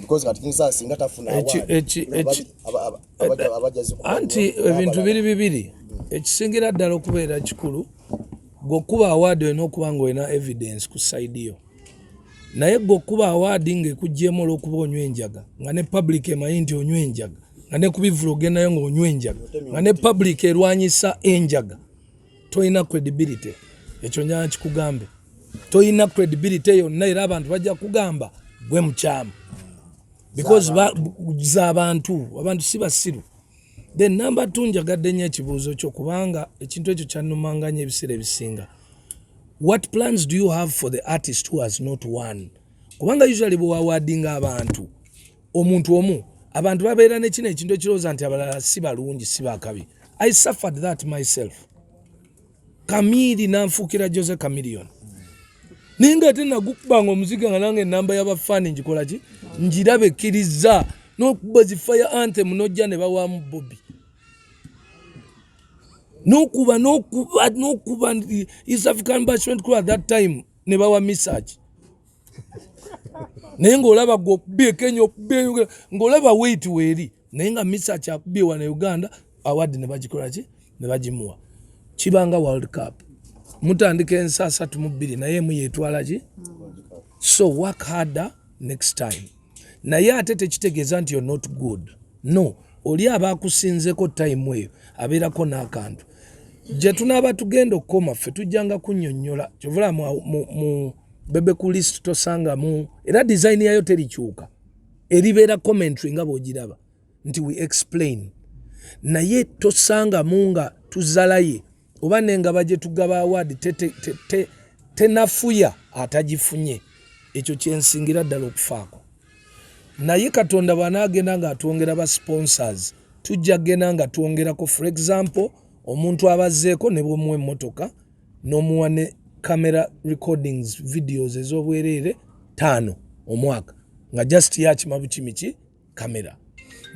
because kati kinsa singa tafuna abajazi anti ebintu bibiri ekisingira ddala okubeera kikulu gwokuba award olina nga olina evidence ku side yo naye gwokuba award ng'ekuggyemu olw'okuba onywa enjaga nga ne public emanyi nti onywa enjaga nga ne kubivula ogendayo ng'onywa enjaga nga ne public erwanyisa enjaga toyina credibility. Ekyo njagala kikugambe toyina credibility yonna era abantu bajja kugamba gwe mukyamu because abantu si basiru. Then number 2 njagadde nnyo ekibuuzo kyo kubanga ekintu ekyo kyannumanga nnyo ebiseera ebisinga. What plans do you have for the artist who has not won? Kubanga usually bwe wawadinga abantu omuntu omu abantu babeera nekino ekintu ekirowooza nti abalala si balungi si bakabi. I suffered that myself. Kamiri nanfuukira Jose Chameleon. Ninga ate nagukubanga omuziga nga nange enamba y'abafaani njikola ki njirabe kkiriza n'okuba zi fire anthem n'ojja ne bawaamu Bobby. N'okuba East African Bashment Crew at that time ne bawa message. Naye ng'olaba gwe okubye Kenya okubye ng'olaba weight weeri naye nga message akubye wano Uganda award ne bagikola ki ne bagimuwa. Kibanga World Cup. Mutandika ensi 32 naye mu yeetwala ki? So work harder next time. Naye ate tekitegeeza nti you're not good. No, oli abaakusinzeko time eyo abeerako n'akantu. Gye tunaaba tugenda okukoma ffe tujjanga kunnyonnyola kyovula mu Bebe ku list tosangamu era design yayo terikyuka. Eribeera commentary nga bw'ogiraba nti we explain. Naye tosangamu nga tuzalaye oba nenga baje tugaba award tenafuya atagifunye. Ekyo kyensingira ddala okufaako. Naye Katonda bw'anaagenda nga atwongera ba sponsors tujja genda nga twongerako for example omuntu abazzeeko ne bw'omuwa emmotoka n'omuwa ne camera recordings videos ez'obwereere 5 omwaka nga just yakima bukimiki kamera.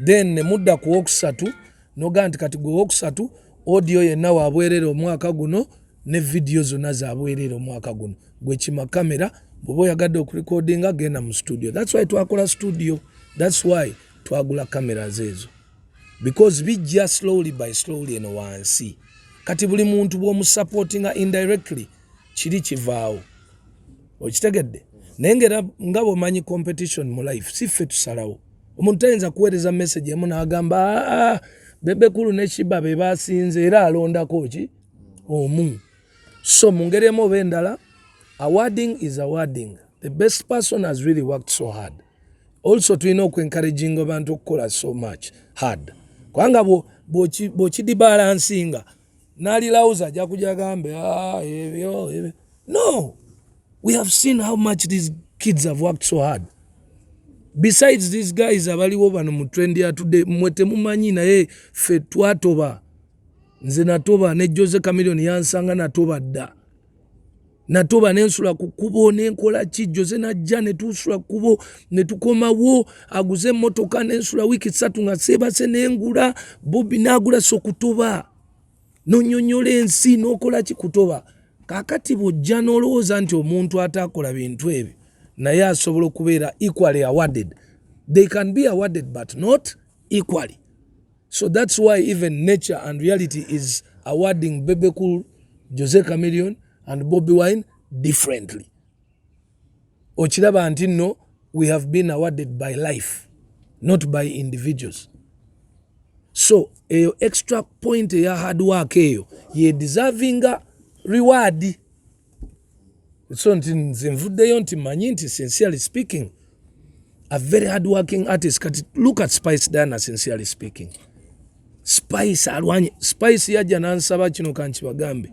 Then ne mudda ku wokusatu noga nti kati gwe wokusatu audio yenna wabwerere omwaka guno ne video zonna zabwerere omwaka guno gwe kima kamera bw'oba oyagadde okurecordinga genda mu studio. That's why twakola studio. That's why twagula cameras ezo because bijja slowly by slowly eno wansi kati buli muntu bw'omusupportinga indirectly kiri kivaawo okitegedde. Naye nga bw'omanyi competition mu life si ffe tusalawo. Omuntu tayinza kuweereza message emu n'agamba Bebe Kulu ne Shiba be basinze era alondako ki omu. So mu ngeri emu oba endala awarding is awarding. The best person has really worked so hard. Also tulina okwencouraging abantu okukola so much hard. Kubanga bw'okidibalansinga n'alilawuza ajja kujja gambe ebyo. No, we have seen how much these kids have worked so hard. Besides these guys abaliwo bano mu trend ya today mwe temumanyi naye ffe twatoba. Nze natoba ne Jose Chameleon yansanga natoba dda. Natoba nensula ku kubo nenkola ki Jose najja ne tusula kubo ne tukomawo aguze motoka nensula wiki 3 nga sebase nengula Bobby nagula sokutoba. Nonyonyola ensi n'okola ki kutoba. Kakati bw'ojja n'olowooza nti omuntu ataakola bintu ebyo naye asobola okubeera equally awarded. They can be awarded but not equally. So that's why even nature and reality is awarding Bebe Cool, Jose Chameleon and Bobby Wine differently. Ochiraba nti no, we have been awarded by life, not by individuals. So eyo extra point ya hard work eyo ye deserving reward. So nti nvuddeyo nti manyi nti sincerely speaking a very hard working artist. Kati look at Spice Dana sincerely speaking. Spice alwanye Spice yajja nansaba kino kankibagambe.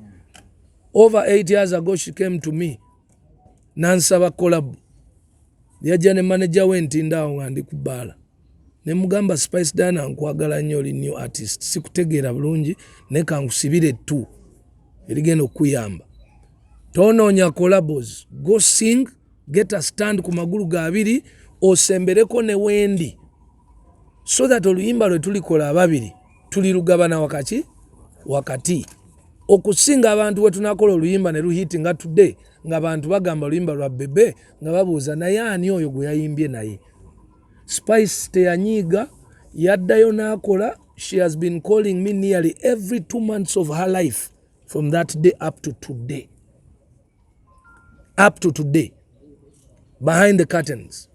Over 8 years ago she came to me nansaba collab. Yajja ne manager we ntindawo nga ndi kubbala. Ne mugamba Spice Dana nkwagala nnyo oli new artist. Sikutegeera bulungi ne kankusibire tu. Erigenda okuyamba. Tonoonya collabos. Go sing, get a stand ku magulu ga abiri osembereko ne wendi. So that oluyimba lwe tulikola ababiri tulirugabana wakati. Okusinga abantu we tunakola oluyimba ne luhiti nga today nga abantu bagamba oluyimba lwa Bebe nga babuuza naye ani oyo gwe yayimbye naye. Spice teyanyiga yaddayo n'akola. She has been calling me nearly every 2 months of her life from that day up to today. Up to today. Behind the curtains.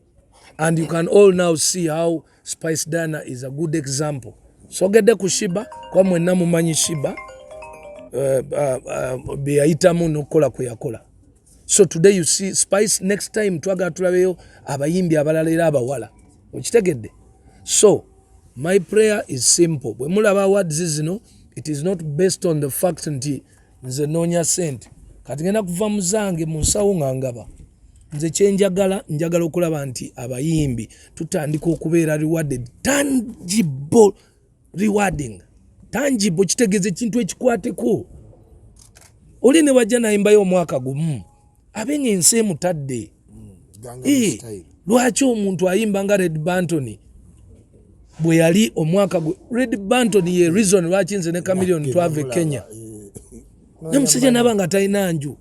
And you can all now see how Spice Dana is a good example. So gede kushiba kwa mwena mumanyi shiba biyayitamu nokola kuyakola. So today you see Spice, next time twaga tulabeyo abayimbi abalala era abawala. Okitegedde? So my prayer is simple. Bwe mulaba awards zino, it is not based on the fact nti nze noonya sente. Kati ngenda kuva muzange mu nsawo ngangaba. Nze kyenjagala njagala okulaba nti abayimbi tutandika okubeera rewarded, tangible rewarding. Tangible kitegeze ekintu ekikwateko. Oli ne wajja nayimbayo omwaka gumu abenga ensi emutadde. Lwaki omuntu ayimba nga Red Bantony bwe yali omwaka Red Bantony ye reason lwaki nze ne Chameleone twave Kenya. Namusajja nabanga talina nju.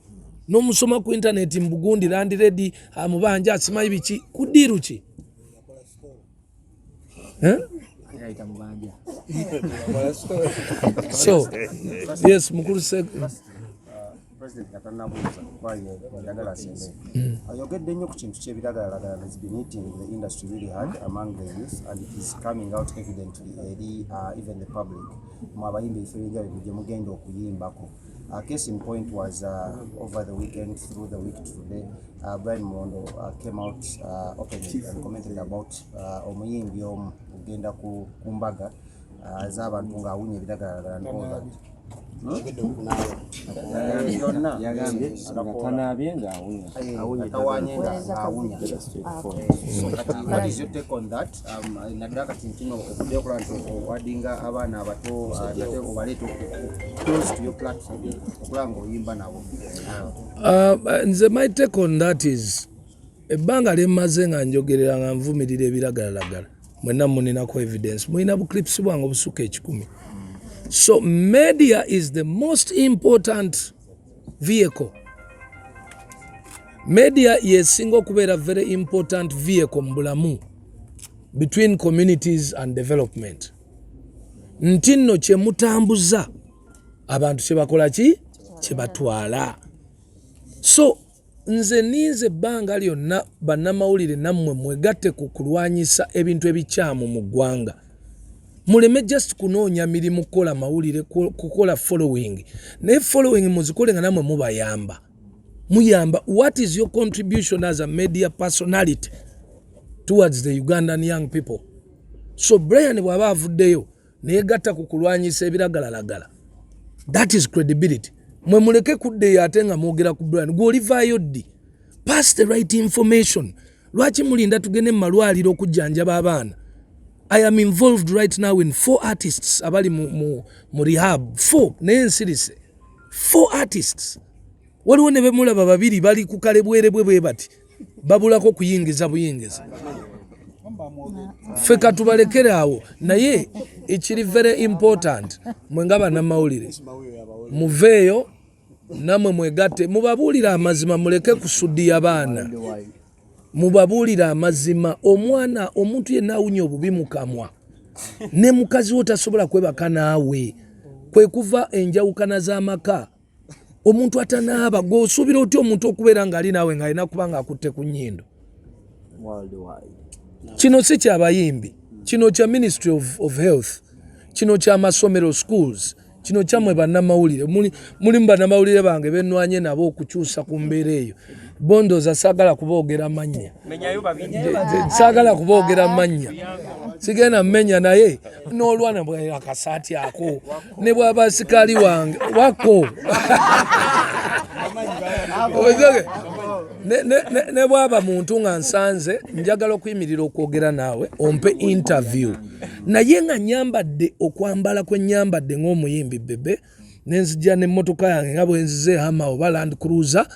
N'omusoma ku internet mbugundi Land Ready amubanja asimayi biki kudiru ki? So yes, mukuru se President Katanabuza kwaye Kunjaga Sijja. Ayogedde nnyo ku kintu ky'ebiragalalagala has been hitting the industry really hard among the youth, and it is coming out evidently even the public. Mwabayimbi ifeeja bye mugenda okuyimbako. Case in point was over the weekend, through the week today, Brian Mondo came out openly and commented about omuyimbi ogenda ku mbaga z'abantu ng'awunya ebiragalalagala and all that. What is your take on that? My take on that is ebbanga lyemmaze nga njogerera nga nvumirira ebiragalalagala mwenna muninako evidence mulina buclips bwange obusuka 10. So media is the most important vehicle. Media yesinga okubeera very important vehicle mu bulamu between communities and development. Nti nno kye mutambuza abantu kye bakola ki kye batwala. So nze ninze ebbanga lyonna bannamawulire nammwe mwegatte ku kulwanyisa ebintu ebikyamu mu ggwanga. Muleme just kunoonya mirimu kukola mawulire kukola following. Ne following muzikole nga namwe mubayamba. Muyamba. What is your contribution as a media personality towards the Ugandan young people? So Brian bw'aba avuddeyo neyegatta ku kulwanyisa ebiragalalagala. That is credibility. Mwe muleke kuddeyo ate nga mwogera ku Brian. Gw'olivaayo ddi? Pass the right information. Lwaki mulinda tugende mu malwaliro okujjanjaba abaana? I am involved right now in 4 artists abali mu rehab. 4 nensirise. 4 artists. Waliwo ne bemulaba babiri bali ku kale bwe bati babulako kuyingiza buyingiza. Ffe katubalekere awo naye ekiri very important mwe nga bannamawulire muveeyo namwe mwegatte mubabuulira amazima muleke kusudiya abaana. Mubabuulira amazima. Omwana omuntu yenna awunya obubi mu kamwa ne mukazi wo tasobola kwebaka naawe kwe kuva enjawukana z'amaka. Omuntu atanaaba gw'osuubira otya omuntu okubeera ng'ali naawe ng'alina kuba ng'akutte ku nnyindo. Kino si kyabayimbi, kino kya Ministry of Health, kino kya masomero schools, kino kyamwe bannamawulire. Mulimu bannamawulire bange bennwanye nabo okukyusa ku mbeera eyo. Bondoza saagala kuboogera mannya. Saagala kuboogera mannya. Sigenda mmenya naye n'olwana bwe akasaati ako ne bw'aba sikaali wange wako. Ne bw'aba muntu nga nsanze njagala okuyimirira okwogera naawe ompe interview. Naye nga nyambadde okwambala kwe nyambadde ng'omuyimbi Bebe nenzija n'emmotoka yange nga bwe nzize Hama oba Land Cruiser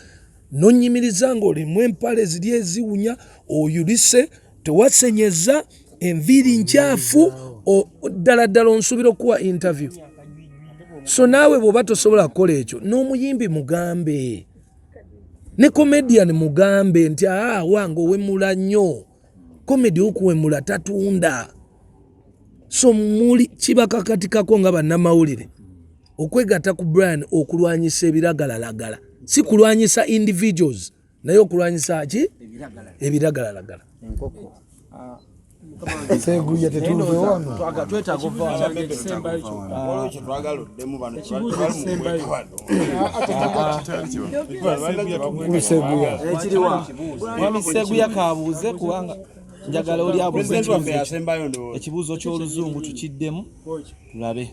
nonyimiriza ng'olimu empale ziri eziwunya oyulise tewasenyeza enviiri nkyafu ddala onsuubira okuwa interview. So naawe bw'oba tosobola kukola ekyo n'omuyimbi mugambe ne comedian mugambe nti wange owemula nnyo comedy okuwemula tatunda. So muli kibakakatikako nga bannamawulire okwegatta ku brand okulwanyisa ebiragalalagala, si kulwanyisa individuals naye okulwanyisa ki ebiragalalagala. Seguya tetuve wano. Seguya kabuuze kubanga njagala oli abuuze ekibuuzo ky'oluzungu tukiddemu tulabe.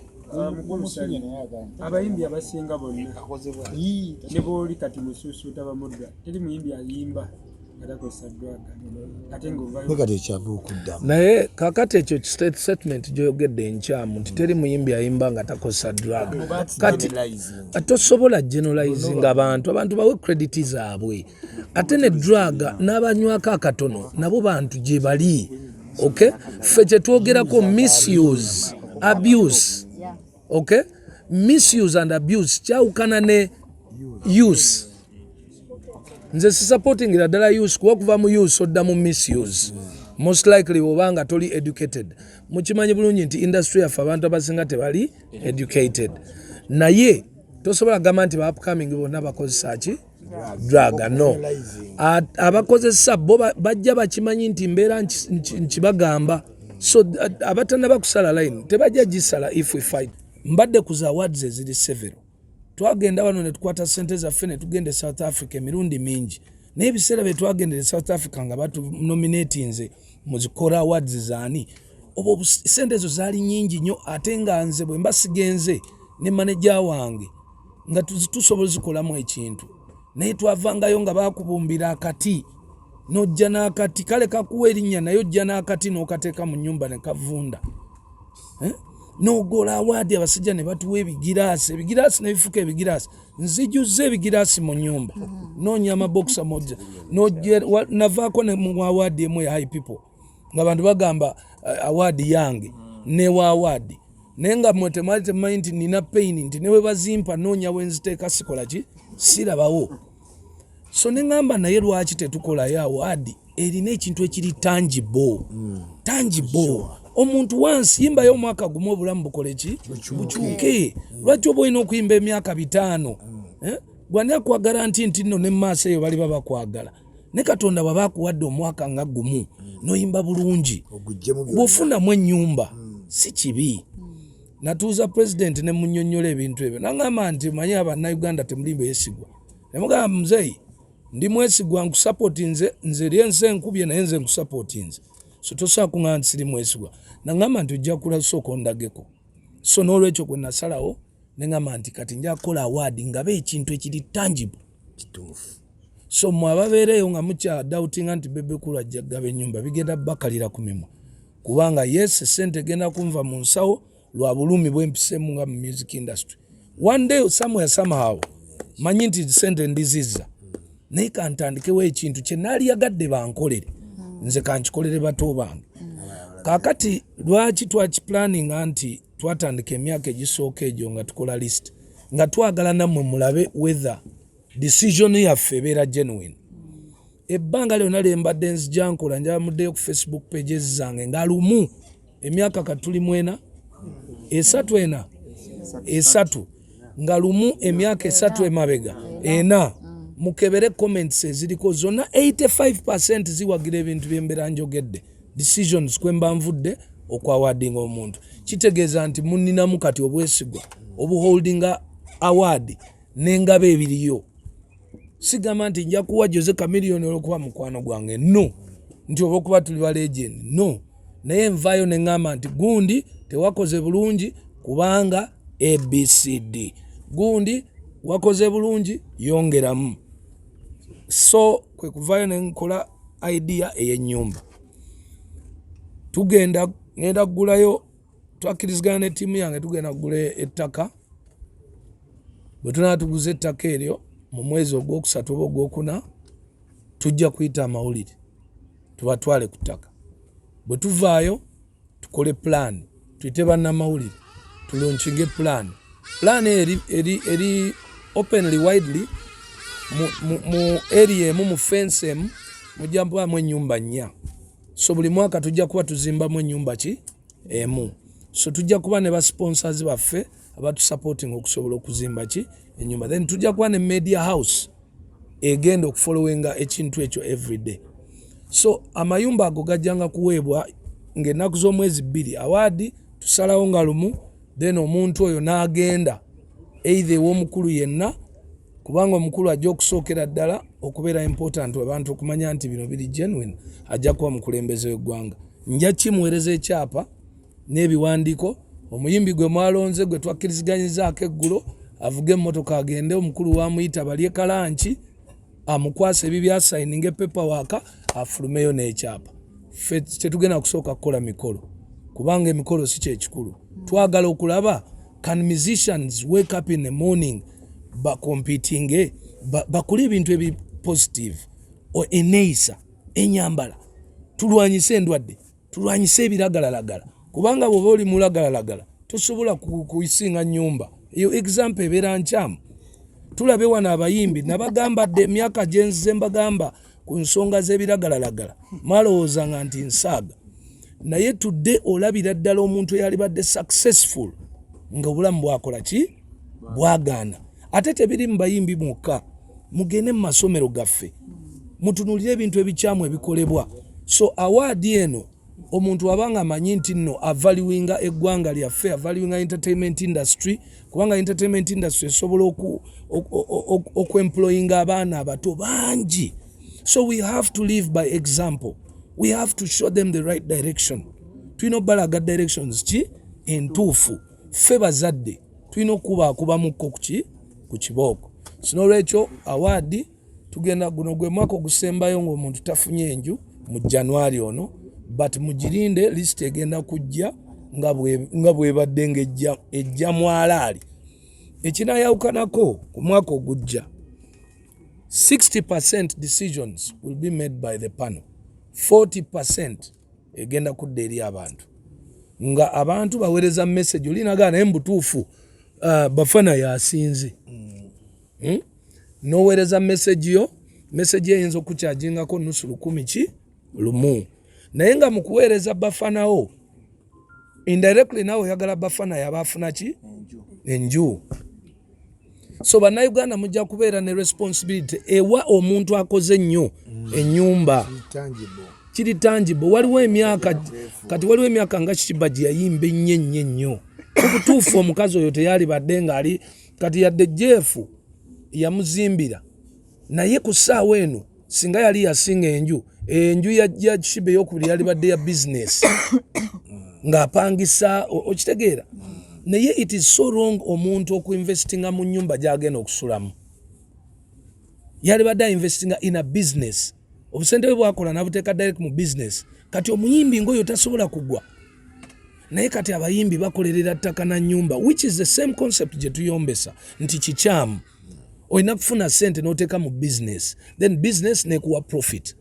Abayimbi abasinga bonna ne booli kati musuusuuta bamudda teri muyimbi ayimba atakozesa drug ate ng'ovayo naye kakati ekyo statement gy'oyogedde enkyamu nti teri muyimbi ayimba nga takozesa drug kati tosobola generalizing abantu bawe credit zaabwe ate ne drug n'abanywako akatono nabo bantu gye bali. Okay, ffe kye twogerako misuse abuse. Okay, misuse and abuse kyawukana ne use. Nze si supporting la dala use kuba kuva mu use odda mu misuse. Most likely obanga toli educated. Mukimanyi bulungi nti industry yafe abantu abasinga tebali educated. Naye tosobola gamba nti ba upcoming bonna bakozesa ki drug. No, abakozesa bo bajja bakimanyi nti mbeera nkibagamba. So abatana bakusala line tebajja gisala if we fight. Mbadde ku awards eziri several. Twagenda wano ne tukwata sente zaffe ne tugende South Africa emirundi mingi. N'ebiseera bye twagendera South Africa nga batu nominate nze mu zikora awards zaani. Obo sente ezo zaali nyingi nnyo ate nga nze bwe mba sigenze ne manager wange nga tusobola zikolamu ekintu. Naye twavangayo nga bakubumbira akati. N'ojja n'akati kale kakuwa erinnya naye ojja n'akati n'okateeka mu nnyumba ne kavunda. Nogola awadi abasajja ne batuwa ebigiraasi n'ebifuka ebigiraasi. Nzijuzze ebigiraasi mu nnyumba. Noonya amabokisa moja. Navaako ne mu awadi emu ya high people. Nga bantu bagamba awadi yange ne wa awadi. Naye nga mmwe temanyi nti nina pain nti ne bwe bazimpa noonya we nziteeka sikola ki sirabawo. So ne ngamba naye lwaki tetukolayo awadi erina ekintu ekiri tangible. Tangible. Omuntu wansi yimbayo omwaka gumu obulamu bukole ki bukyuke. Lwaki oba olina okuyimba emyaka 5 gwani akwagala nti nno ne maaso eyo bali babakwagala ne Katonda baba akuwadde omwaka nga gumu noyimba bulungi bw'ofunamu ennyumba si kibi. Natuuza president ne munnyonnyola ebintu ebyo nangamba nti manyi Abannayuganda temuli beesigwa. Ne mugamba muzeeyi ndi mwesigwa nkusapoti nze lyense enkubye naye nze nkusapoti nze. So tosobola kuŋŋamba nti siri mwesigwa. Nangamba nti ojja kulasooka ondageko. So n'olwekyo kwe nasalawo ne ngamba nti kati nja kukola awadi ngabe ekintu ekiri tangible kituufu. So mmwe ababeereyo nga mukya doubtinga nti Bebe Kulu ajja kugaba ennyumba bigenda bakalira ku mimwa. Kubanga yes sente genda kunva mu nsawo lwa bulumi bw'empisemu nga mu music industry. One day somewhere somehow manyi nti sente ndizizza. Naye kantandikewo ekintu kye naali yagadde bankolere. Nze kankikolere bato bange. Kakati lwaki twakiplanning nti twatandika emyaka egisooka egyo nga tukola list nga twagala nammwe mulabe whether decision yaffe ebeera genuine. Ebbanga lyonna lye mbadde nzija nkola njala muddeyo ku Facebook pages zange nga lumu emyaka katuli mwena esatu nga lumu emyaka 3 emabega ena mukebere comments eziriko zonna 85% ziwagira ebintu by'embeera njogedde decisions kwe mba nvudde okwawadinga omuntu. Kitegeeza nti muninamu kati obwesigwa obuholdinga award n'engabo ebiriyo. Sigamba nti nja kuwa Jose Chameleone olwokuba mukwano gwange no, nti oba okuba tuli ba legend no. Naye nvaayo ne ngamba nti gundi tewakoze bulungi kubanga ABCD, gundi wakoze bulungi yongeramu. So kwe kuvaayo ne nkola idea ey'ennyumba. Tugenda ngenda kugulayo twakkirizigana ne ttiimu yange tugenda kugula ettaka. Bwe tunaba tuguze ettaka eryo mu mwezi ogwokusatu oba ogwokuna tujja kuyita amawulire tubatwale ku ttaka. Bwe tuvaayo tukole plan tuyite bannamawulire tulaunching plan eri openly widely mu area emu mu fence emu mujja mbamu ennyumba 4 so buli mwaka tujja kuba tuzimbamu ennyumba ki emu. So tujja kuba ne ba sponsors baffe abatu supporting okusobola okuzimba ki ennyumba, then tujja kuba ne media house egenda okufollowinga ekintu ekyo everyday. So amayumba ago gajjanga kuweebwa ng'ennaku z'omwezi 2 awaadi tusalawo nga lumu, then omuntu oyo n'agenda either ew'omukulu yenna, kubanga omukulu ajja okusookera ddala okubeera important abantu okumanya nti bino biri genuine, ajja kuba mukulembeze w'eggwanga. Nja kimuweereza ekyapa n'ebiwandiiko, omuyimbi gwe mwalonze gwe twakkiriziganyizaako eggulo avuge emmotoka agende, omukulu wamuyita balye kalanki amukwasa ebyo byasayininga paperwork afulumeyo n'ekyapa. Ffe tetugenda kusooka kukola mikolo kubanga emikolo si kyekikulu. Twagala okulaba can musicians wake up in the morning competing bakole ebintu ebi positive o eneisa enyambala, tulwanyise endwadde, tulwanyise ebiragalalagala, kubanga bw'oba oli mulagalalagala tosobola kuyisinga nnyumba eyo. Example ebeera nkyamu. Tulabe wano abayimbi nabagamba dde emyaka gyenzize mbagamba ku nsonga z'ebiragalalagala mwalowoozanga nti nsaaga, naye tudde olabira ddala omuntu eyali badde successful nga obulamu bwakola ki bwagaana. Ate tebiri mu bayimbi mwokka, mugende mu masomero gaffe mutunulire ebintu ebikyamu ebikolebwa. So awaadi eno omuntu abanga amanyi nti nno avaluinga eggwanga lyaffe, avaluinga entertainment industry, kubanga entertainment industry esobola okuemployinga abaana abato bangi. So we have to live by example. We have to show them the right direction. Tulina obbalaga directions ki entuufu. Ffe bazadde tulina okubaakubamukko ku kibooko. Sinolwekyo awaadi tugenda guno gwe mwaka ogusembayo ng'omuntu tafunye enju mu January ono, but mugirinde list egenda kujja nga bwebadde ng'ejja mwalaali. Ekinaayawukanako ku mwaka ogujja 60% decisions will be made by the panel, 40% egenda kudda eri abantu, nga abantu baweereza message olinaga naye mbutuufu bafana yasinze. Noweereza message yo, message eyinza okukyajingako nusu 10 ki lumu, naye nga mu kuweereza bafanawo indirectly nawe oyagala bafana yabafuna ki enju. So bannayuganda mujja kubeera ne responsibility ewa omuntu akoze nnyo ennyumba kiri tangible. Waliwo emyaka kati waliwo emyaka nga Kikiba gye yayimba ennyo obutuufu omukazi oyo teyali badde ng'ali kati yadde jeefu yamuzimbira, naye ku ssaawa eno singa yali yasinga enju ya Kikiba ey'okubiri yali badde ya business ng'apangisa okitegeera. Naye it is so wrong omuntu okuinvestinga mu nnyumba gy'agenda okusulamu. Yali badde investinga in a business, obusente bwe bwakola nabuteeka direct mu business. Kati omuyimbi ng'oyo tasobola kugwa, naye kati abayimbi bakolerera ttaka na nnyumba, which is the same concept gye tuyombesa nti kikyamu olina kufuna sente n'oteeka mu business, then business nekuwa profit.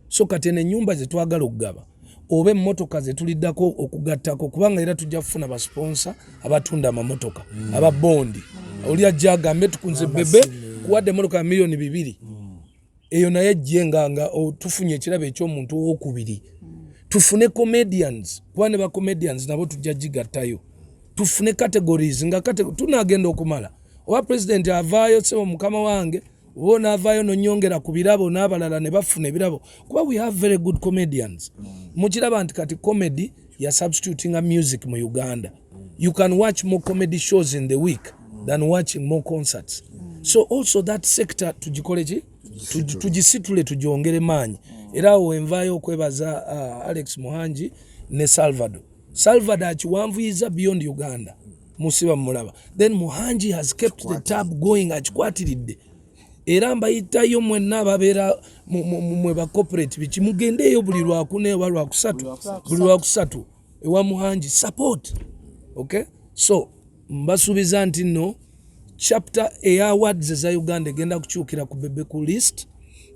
So kati eno ennyumba ze twagala okugaba oba emmotoka ze tuliddako okugattako, kubanga era tujja kufuna basponsa abatunda amamotoka ababondi. Oli ajja agambe tukunze Bebe kuwadde emmotoka ya $2 million, eyo naye jjenga tufunye ekirabo eky'omuntu owokubiri. Tufune comedians, kuba ne ba comedians nabo tujja gigattayo. Tufune categories nga tunagenda okumala. Oba president avaayo sebo mukama wange wona avaayo nonyongera ku birabo n'abalala ne bafuna ebirabo, kuba we have very good comedians. Mukiraba nti kati comedy ya substituting a music mu Uganda. You can watch more comedy shows in the week than watching more concerts. So also that sector tugikoleji tugisitule tugyongere maanyi. Era wenvayo okwebaza Alex Muhanji ne Salvador akiwanvuyiza beyond Uganda musiba mulaba. Then Muhanji has kept the tab going akikwatiridde. Era mbayitayo mwenna ababeera mwe ba corporate biki mugendeeyo buli lwakune oba lwakusatu ewa Muhanji support. Okay, so mbasuubiza nti nno chapter eya awards eza Uganda egenda kukyukira ku Bebe ku list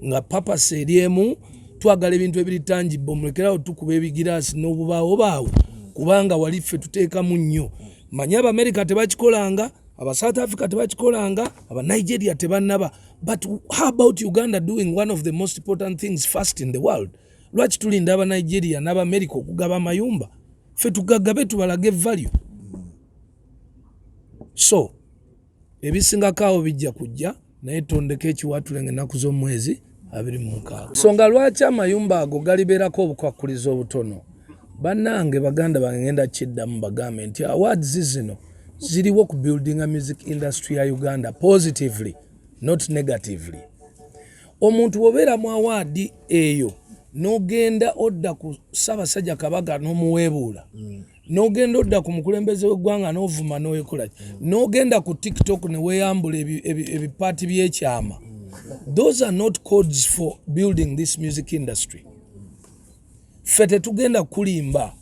nga purpose eriemu twagala ebintu ebiri tangible, mulekerawo tukuba ebigiraasi n'obubaawo kubanga waliffe tuteekamu nnyo. Manya America tebakikolanga, aba South Africa tebakikolanga, aba Nigeria tebannaba, but how about Uganda doing one of the most important things first in the world? lwaki tulinda aba Nigeria n'aba America okugaba amayumba ffe tugagabe tubalage value so ebisingakaawo bijja kujja naye tondeka ekiwatule ennaku z'omwezi 26 nsonga lwaki amayumba ago galibeerako obukwakulizo obutono bannange baganda bangenda kiddamu bagambe nti awards zino ziriwo ku building a music industry ya Uganda positively not negatively. Omuntu wobeera mu award eyo n'ogenda odda ku Ssaabasajja Kabaka n'omuweebuula n'ogenda odda ku mukulembeze w'eggwanga n'ovuma n'owekola n'ogenda ku TikTok ne weeyambula ebipaati by'ekyama. Those are not codes for building this music industry. Ffe tetugenda kulimba,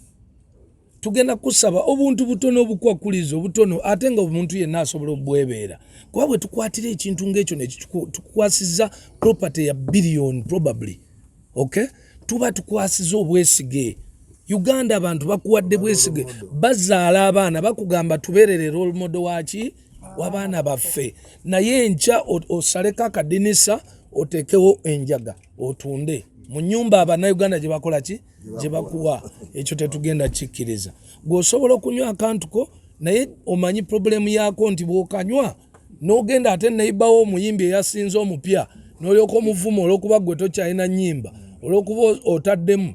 tugenda kusaba obuntu butono obukwakulizo obutono ate nga omuntu yenna asobola obwebeera kuba bwe tukwatira ekintu ng'ekyo ne tukwasiza property ya billion probably okay tuba tukwasiza obwesige. Uganda abantu bakuwadde bwesige bazaala abaana bakugamba tubeerere role model waki w'abaana baffe naye enkya osaleko akadinisa otekewo enjaga otunde mu nnyumba Abannayuganda gye bakola ki gye bakuwa ekyo tetugenda kikkiriza. Gw'osobola okunywa akantu ko naye omanyi problemu yaako nti bw'okanywa n'ogenda ate neyibawo omuyimbi eyasinze omupya n'olyoka omuvuma olw'okuba gwe tokyalina nnyimba olw'okuba otaddemu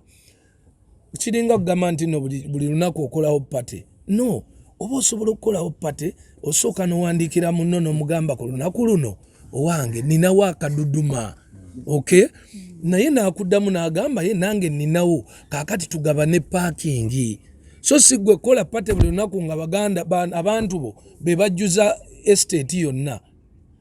kiringa kugamba nti no buli lunaku okolawo pate no oba osobola okukolawo pate osooka n'owandiikira munno n'omugamba ku lunaku luno owange ninawo akaduduma okay naye naakuddamu n'agamba ye nange ninawo kaakati tugabane paakingi so si gwe kola pate buli lunaku nga baganda abantu bo be bajjuza estate yonna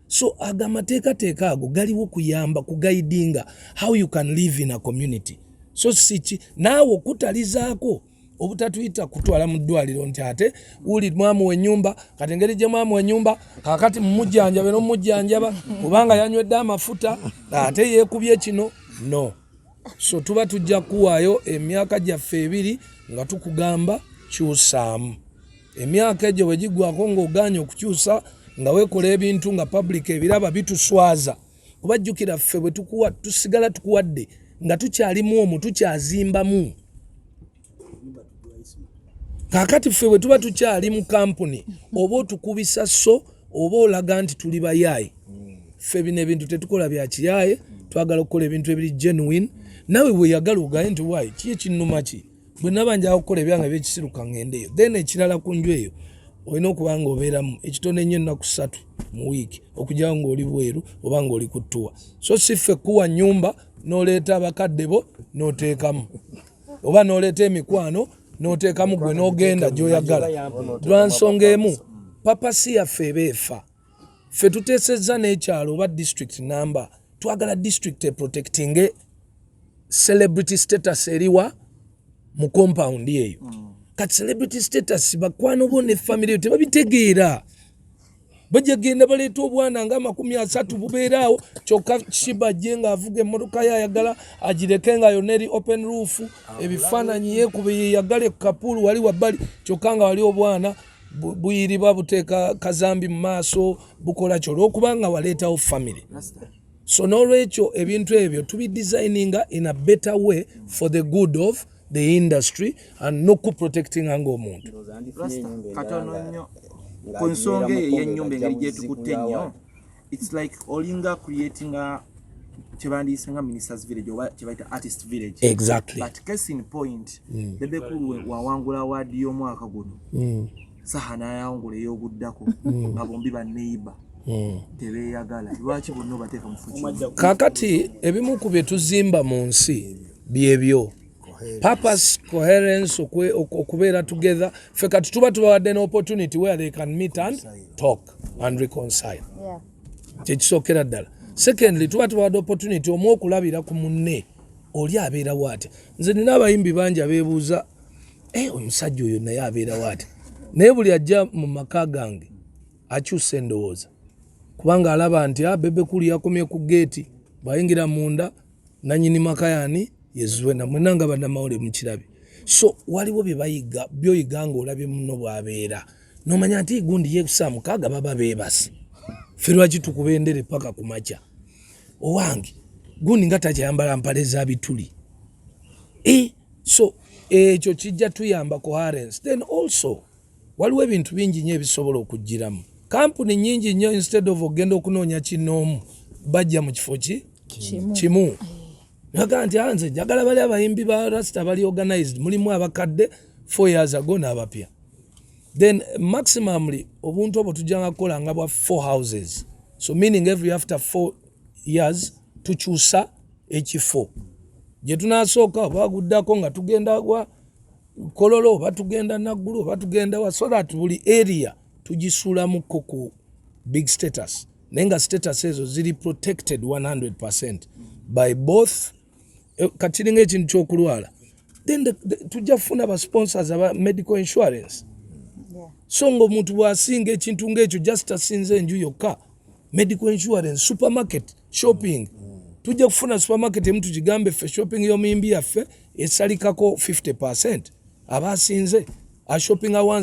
so agamateekateeka ago galiwo kuyamba kugaidinga how you can live in a community so sichi naawe okutalizaako obutatuyita kutwala mu ddwaliro nti ate uli mwamu w'ennyumba kati engeri gye mwamu w'ennyumba kaakati mumujjanjabe n'omujjanjaba kubanga yanywedde amafuta ate yeekubye kino no so tuba tujja kuwaayo emyaka gyaffe 2 nga tukugamba kyusaamu emyaka egyo bwe giggwako ng'ogaanye okukyusa nga weekola ebintu nga public ebiraba bituswaza kubajjukira ffe bwe tusigala tukuwadde nga tukyalimu omwo tukyazimbamu kaakati ffe bwe tuba tukyali mu kampuni oba otukubisa so oba olaga nti tuli bayaaye ffe bino ebintu tetukola bya kiyaaye twagala okukola ebintu ebiri genuine nawe bweyagala ogaye nti waayi ki ekinnuma ki bwe nabanja okukola ebyange byekisiruka ngendeeyo then ekirala ku nju eyo olina okuba nga obeeramu ekitono ennyo ennaku 3 mu wiiki okugyawo ng'oli bweru oba ng'oli ku ttuwa so si ffe kuwa nnyumba n'oleeta abakadde bo n'oteekamu oba n'oleeta emikwano n'oteekamu gwe n'ogenda gy'oyagala lwa nsonga emu papa si yaffe ebeefa ffe tuteesezza n'ekyalo oba district number twagala district eprotectinge celebrity status eriwa mu compound eyo kati celebrity status bakwano bo ne family yo tebabitegeera bajja genda baleeta obwana nga 30 bubeeraawo kyokka kibajje nga avuga emmotoka ye ayagala agireke nga yonna eri open roof ebifaananyi yeekube yeyagale ku kapuulu wali wabbali kyokka nga wali obwana buyiriba buteeka kazambi mu maaso bukola kyo olw'okubanga waleetawo family so n'olwekyo ebintu ebyo tubidesigninga in a better way for the good of the industry and nokuprotecting nga omuntu katono nnyo ku nsonga eyo y'ennyumba engeri gyetukutte nnyo it's like olinga creating a kyebandiyise nga ministers village oba kyebayita artist village exactly but case in point Bebe Kulu wawangula awaadi y'omwaka guno Saha n'ayawangula ey'obuddako nga bombi banneiba tebeeyagala lwaki bonna obateeka mufuki kaakati ebimu ku bye tuzimba mu nsi byebyo purpose coherence okubeera together ffe kati tuba tubawadde an opportunity where they can meet and talk and reconcile kyekisookera ddala secondly tuba tubawadde opportunity omu okulabira ku munne oli abeera waati nze nina abayimbi bangi abeebuuza omusajja oyo naye abeera waati naye buli ajja mu maka gange akyusa endowooza kubanga alaba nti Bebe Kulu yakomye ku geeti bwayingira munda nanyini maka yani yezwena mwenanga bannamawulire mu kirabi so waliwo bye bayiga byoyiga ng'olabye muno bw'abeera n'omanya nti gundi yeekusa mukaaga baba beebase ffe lwaki tukubendere paka ku makya owange gundi nga takyayambala mpale za bituli So ekyo kijja tuyamba coherence. Then also waliwo ebintu bingi nnyo ebisobola okujjiramu. Kampuni nnyingi nnyo instead of ogenda okunoonya kinoomu bajja mu kifo kimu. Naga nti anze njagala bali abayimbi ba Rasta bali organized mulimu abakadde 4 years ago n'abapya. Then maximumly obuntu obwo tujjanga kukola nga bwa 4 houses. So meaning every after 4 years tukyusa ekifo. Je tunasooka baguddako nga tugenda wa Kololo batugenda Naggulu batugenda wa so that buli area tujisulamu ku big status. Nenga status ezo ziri protected 100% by both katiringa ekintu kyokulwala. Then tujja kufuna ba sponsors aba medical insurance. So ng'omuntu bw'asinga ekintu ng'ekyo just asinze enju yokka medical insurance, supermarket, shopping. Tujja kufuna supermarket emu tugigambe ffe shopping y'omuyimbi yaffe esalikako 50%. Aba asinze a shopping